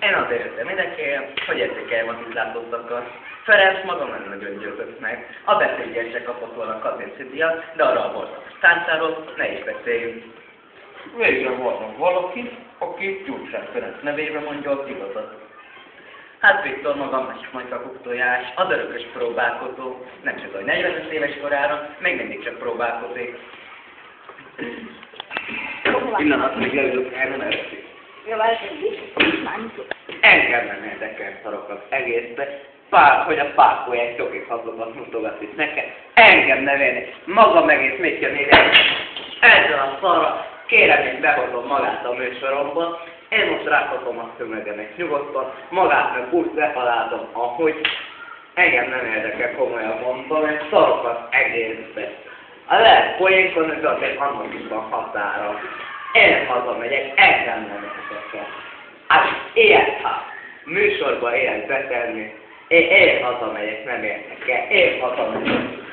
Én azért jöttem ide, hogy értékeljem az itt látottakat. Ferenc maga nem nagyon győzött meg. A beszédjen se kapott volna Kazinci díjat, de arra a borzalmas táncáról ne is beszéljünk. Végre van valaki, aki Gyurcsány Ferenc nevében mondja az igazat. Hát Viktor maga is Majka tojás, az örökös próbálkozó, nem csak hogy 45 éves korára, még mindig csak próbálkozik. Pillanat, még leülök, erre ne eszik. Engem nem érdekel szarok az egészbe. Hogy a pákolják csokik hazlogat mutogat itt nekem. Engem nem érdekel. Maga megész még jön ide. Ezzel a szarra kérem, én behozom magát a műsoromba. Én most rákatom a szömegemet nyugodtan, magát meg úgy behalálom, ahogy engem nem érdekel, komolyan mondom, én szarok az egészbe. A lehet poénkon, de azért annak is van határa. Én hazamegyek, engem nem érdekel. Hát ilyet, ha műsorba élet betenni, én hazamegyek, nem érdekel, én hazamegyek.